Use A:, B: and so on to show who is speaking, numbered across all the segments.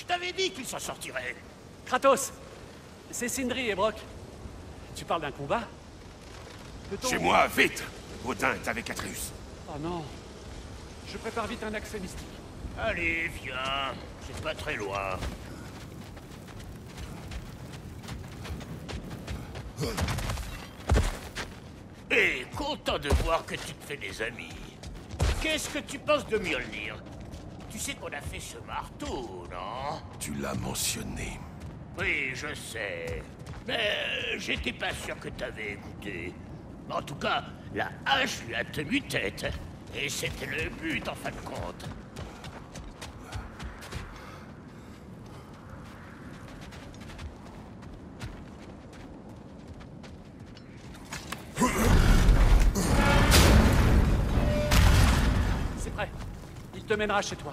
A: Je t'avais dit qu'il s'en sortirait.
B: Kratos, c'est Sindri et Brok. Tu parles d'un combat? Peut-on...
C: Chez moi, vite! Odin est avec Atreus.
B: Oh non. Je prépare vite un accès mystique.
A: Allez, viens. C'est pas très loin. Et content de voir que tu te fais des amis. Qu'est-ce que tu penses de Mjolnir? Tu sais qu'on a fait ce marteau, non?
C: Tu l'as mentionné.
A: Oui, je sais. Mais j'étais pas sûr que t'avais écouté. En tout cas, la hache lui a tenu tête. Et c'était le but, en fin de compte.
B: C'est prêt. Il te mènera chez toi.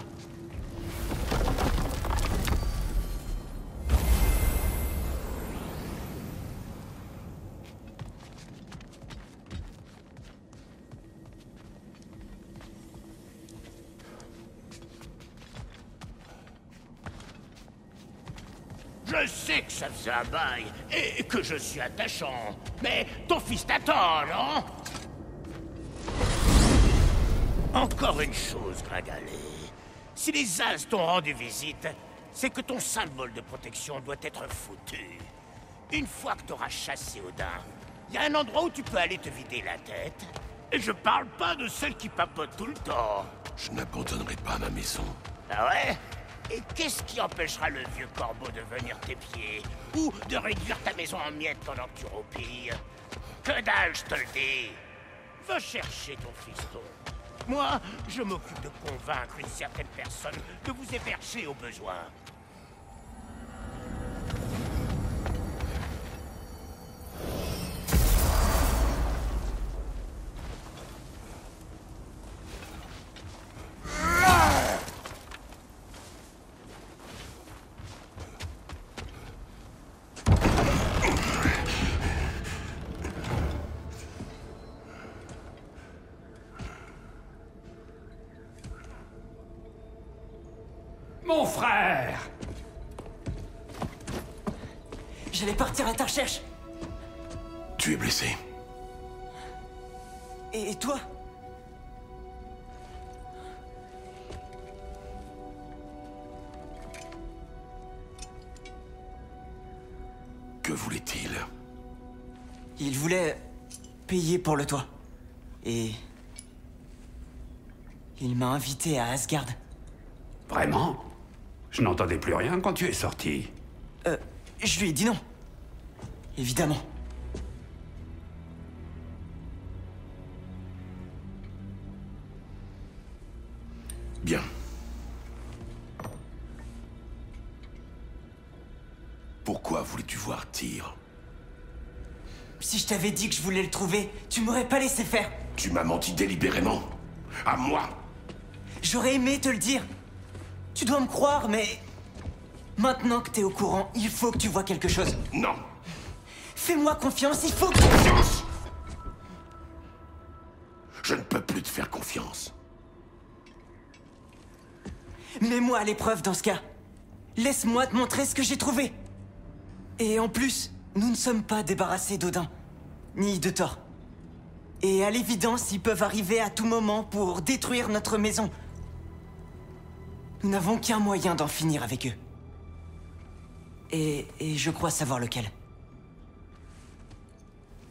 A: Je sais que ça faisait un bail, et que je suis attachant. Mais ton fils t'attend, non? Encore une chose, Gringalet. Si les As t'ont rendu visite, c'est que ton symbole de protection doit être foutu. Une fois que t'auras chassé Odin, il y a un endroit où tu peux aller te vider la tête. Et je parle pas de celle qui papote tout le temps.
C: Je n'abandonnerai pas ma maison.
A: Ah ouais? Et qu'est-ce qui empêchera le vieux corbeau de venir tes pieds? Ou de réduire ta maison en miettes pendant que tu roupilles? Que dalle, je te le dis! Va chercher ton fiston. Moi, je m'occupe de convaincre une certaine personne de vous héberger au besoin.
B: Mon frère!
D: J'allais partir à ta recherche.
C: Tu es blessé.
D: Et toi?
C: Que voulait-il?
D: Il voulait payer pour le toit. Et... il m'a invité à Asgard.
E: Vraiment? Je n'entendais plus rien quand tu es sorti.
D: Je lui ai dit non. Évidemment.
C: Bien. Pourquoi voulais-tu voir Tyr?
D: Si je t'avais dit que je voulais le trouver, tu m'aurais pas laissé faire.
C: Tu m'as menti délibérément. À moi.
D: J'aurais aimé te le dire. Tu dois me croire, mais... maintenant que t'es au courant, il faut que tu vois quelque chose.
C: Non.
D: Fais-moi confiance, il faut que...
C: Confiance! Je ne peux plus te faire confiance.
D: Mets-moi à l'épreuve dans ce cas. Laisse-moi te montrer ce que j'ai trouvé. Et en plus, nous ne sommes pas débarrassés d'Odin, ni de Thor. Et à l'évidence, ils peuvent arriver à tout moment pour détruire notre maison. Nous n'avons qu'un moyen d'en finir avec eux. Et je crois savoir lequel.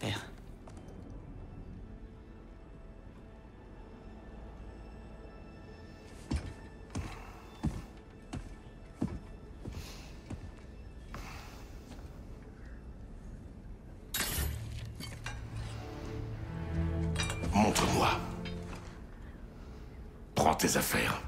D: Père.
C: Montre-moi. Prends tes affaires.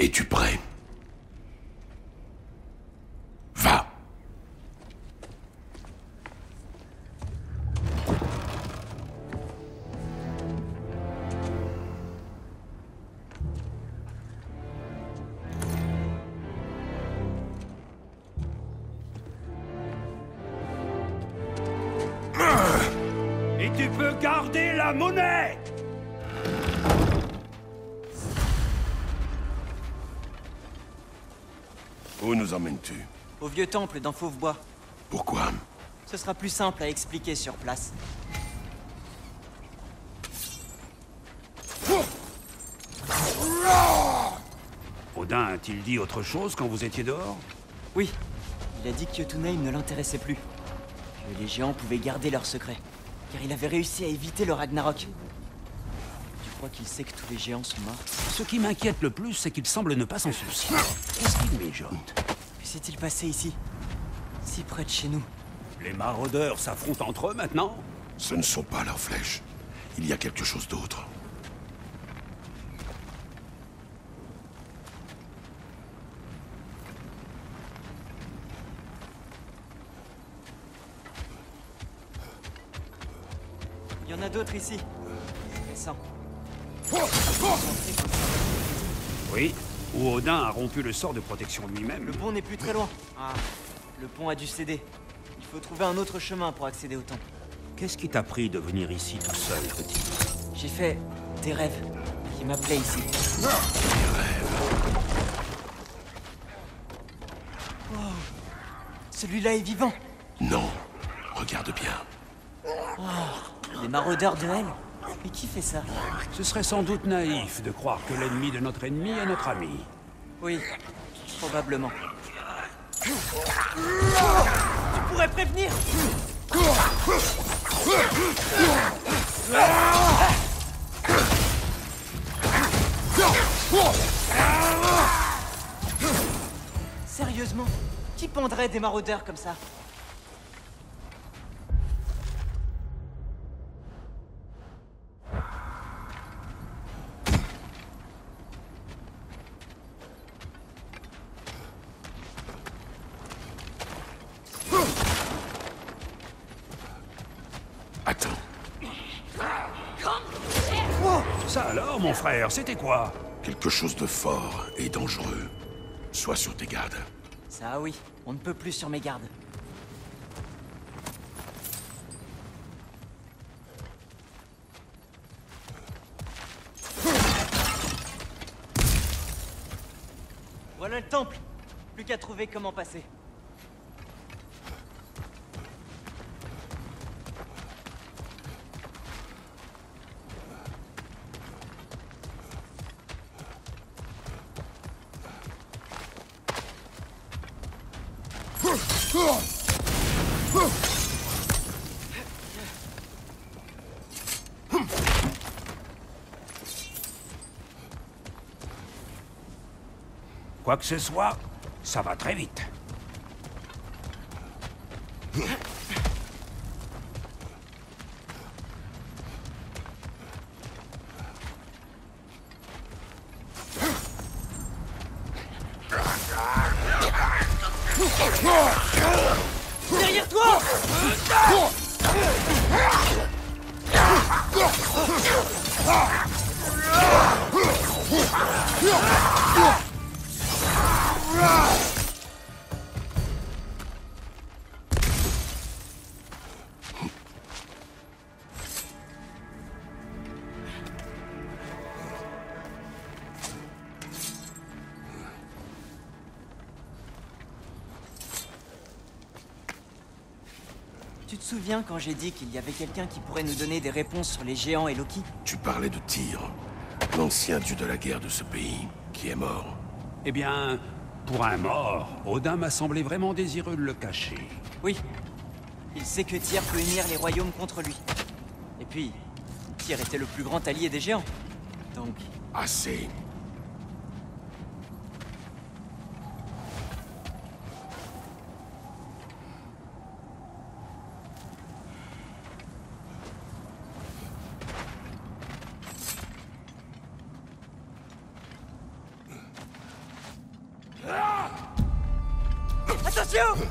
C: Es-tu prêt? Va.
E: Et tu peux garder la monnaie!
C: Où nous emmènes-tu?
D: Au vieux temple dans Fauve-Bois.
C: Pourquoi?
D: Ce sera plus simple à expliquer sur place.
E: Odin a-t-il dit autre chose quand vous étiez dehors?
D: Oui, il a dit que Jotunheim ne l'intéressait plus. Que les géants pouvaient garder leur secret. Car il avait réussi à éviter le Ragnarok. Tu crois qu'il sait que tous les géants sont morts?
E: Ce qui m'inquiète le plus, c'est qu'il semble ne pas s'en soucier. Qu'est-ce qu'il mijote?
D: Que s'est-il passé ici? Si près de chez nous.
E: Les maraudeurs s'affrontent entre eux maintenant?
C: Ce ne sont pas leurs flèches. Il y a quelque chose d'autre.
D: Il y en a d'autres ici. C'est récent.
E: Oui. Où Odin a rompu le sort de protection lui-même.
D: Le pont n'est plus très loin. Ah, le pont a dû céder. Il faut trouver un autre chemin pour accéder au temple.
E: Qu'est-ce qui t'a pris de venir ici tout seul, petit?
D: J'ai fait des rêves qui m'appelaient ici. Wow. Celui-là est vivant.
C: Non. Regarde bien.
D: Les maraudeurs de Hel. Mais qui fait ça?
E: Ce serait sans doute naïf de croire que l'ennemi de notre ennemi est notre ami.
D: Oui, probablement. Tu pourrais prévenir! Sérieusement? Qui pendrait des maraudeurs comme ça?
C: Attends.
E: Ça alors, mon frère, c'était quoi?
C: Quelque chose de fort et dangereux. Sois sur tes gardes.
D: Ça oui, on ne peut plus sur mes gardes. Voilà le temple. Plus qu'à trouver comment passer.
E: Quoi que ce soit, ça va très vite.
D: Derrière toi! Tu te souviens quand j'ai dit qu'il y avait quelqu'un qui pourrait nous donner des réponses sur les géants et Loki?
C: Tu parlais de Tyr, l'ancien dieu de la guerre de ce pays, qui est mort.
E: Eh bien, pour un mort, Odin m'a semblé vraiment désireux de le cacher.
D: Oui. Il sait que Tyr peut unir les royaumes contre lui. Et puis, Tyr était le plus grand allié des géants. Donc,
C: Assez.
D: Attention!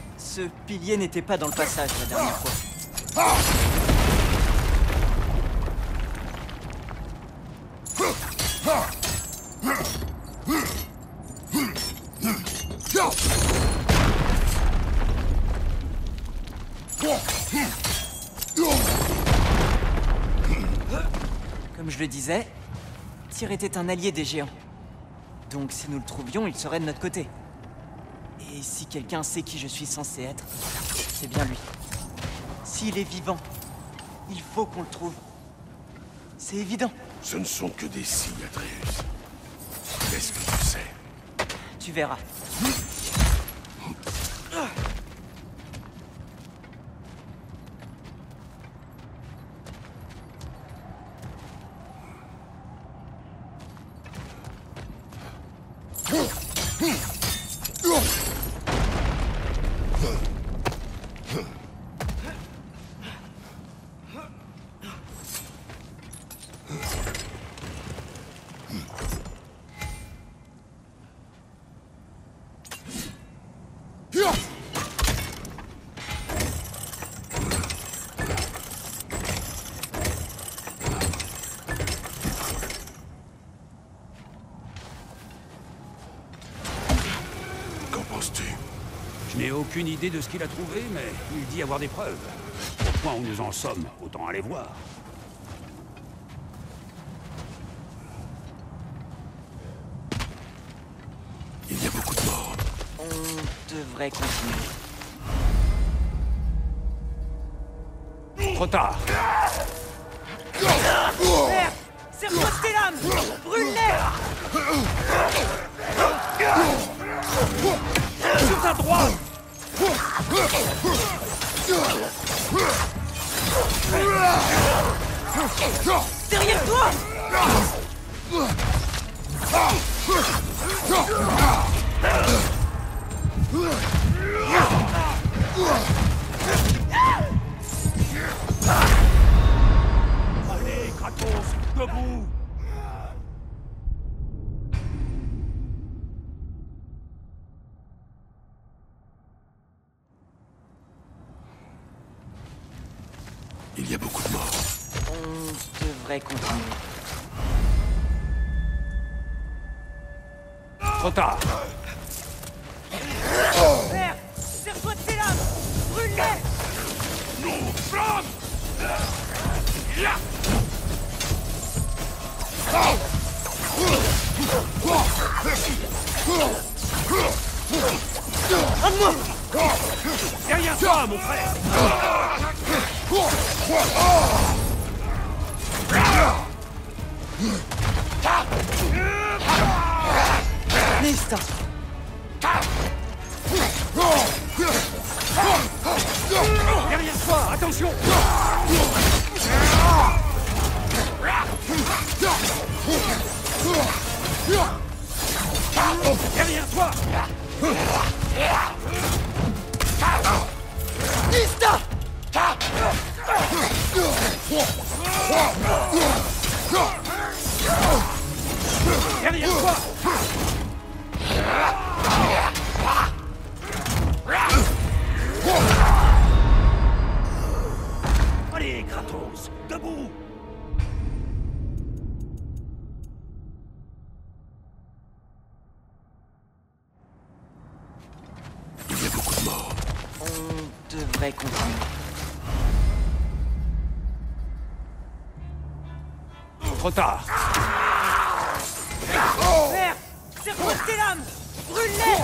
D: Ce pilier n'était pas dans le passage la dernière fois. Comme je le disais, Tyr était un allié des géants. Donc si nous le trouvions, il serait de notre côté. Et si quelqu'un sait qui je suis censé être, c'est bien lui. S'il est vivant, il faut qu'on le trouve. C'est évident.
C: Ce ne sont que des signes, Atreus. Qu'est-ce que tu sais?
D: Tu verras.
E: Je n'ai aucune idée de ce qu'il a trouvé, mais il dit avoir des preuves. Au point où nous en sommes, autant aller voir.
C: Il y a beaucoup de morts.
D: On devrait continuer.
E: Trop tard.
D: Merde! Serre-toi tes lames! Brûle-les!
E: Sur ta droite!
D: Derrière toi!
E: Allez, Kratos, debout!
C: Il y a beaucoup de morts.
D: On devrait continuer.
E: Trop tard.
D: Père, serre-toi de tes lames! Brûle-les!
E: Derrière toi, mon frère.
D: Lista!
E: Derrière toi, attention. Derrière toi.
D: Lista!
E: Derrière toi. Allez, Kratos, debout.
C: Il y a beaucoup de morts.
D: On devrait continuer.
E: Trop tard.
D: Père, serre-toi de tes lames! Brûle-les!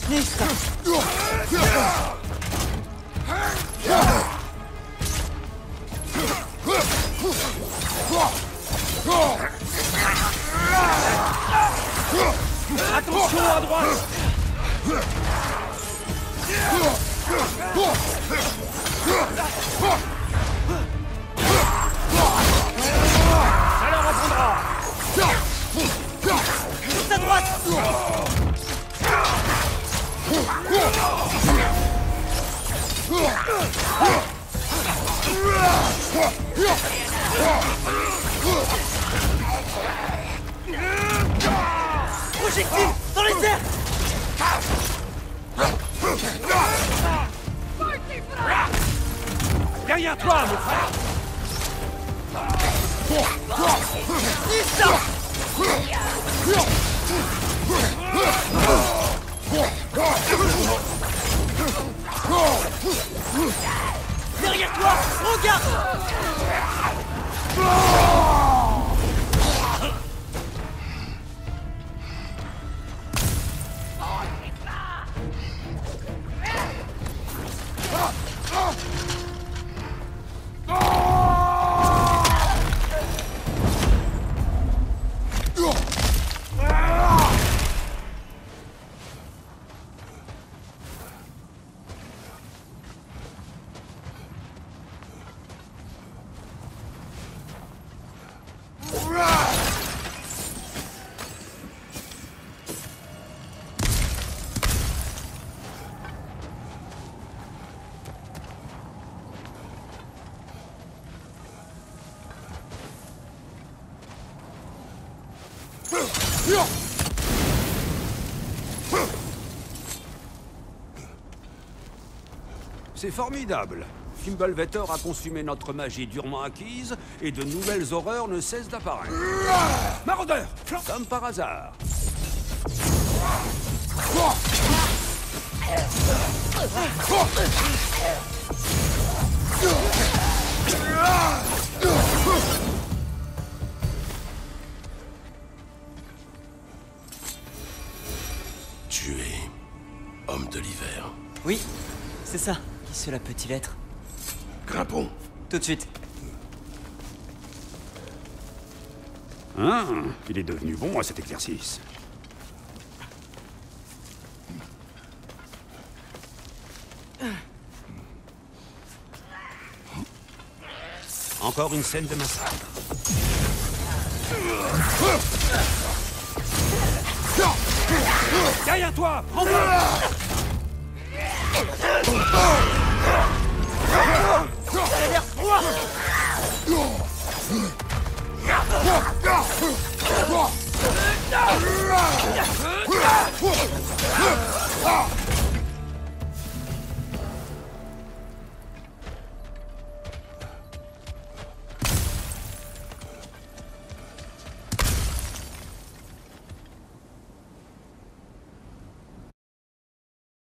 D: Lista!
E: Attention à droite. Ça leur apprendra.
D: Juste à droite! Projectile! Dans les airs!
E: Derrière toi, mon frère.
D: Lista! Derrière toi! Regarde!
E: C'est formidable. Fimbulvetor a consumé notre magie durement acquise et de nouvelles horreurs ne cessent d'apparaître. Maraudeur, comme par hasard.
C: Tu es homme de l'hiver.
D: Oui, c'est ça. Qui cela peut-il être?
C: Grimpons.
D: Tout de suite.
E: Hein? Il est devenu bon à cet exercice. Encore une scène de massacre. Derrière toi! Prends-moi!
D: Ça a l'air froid!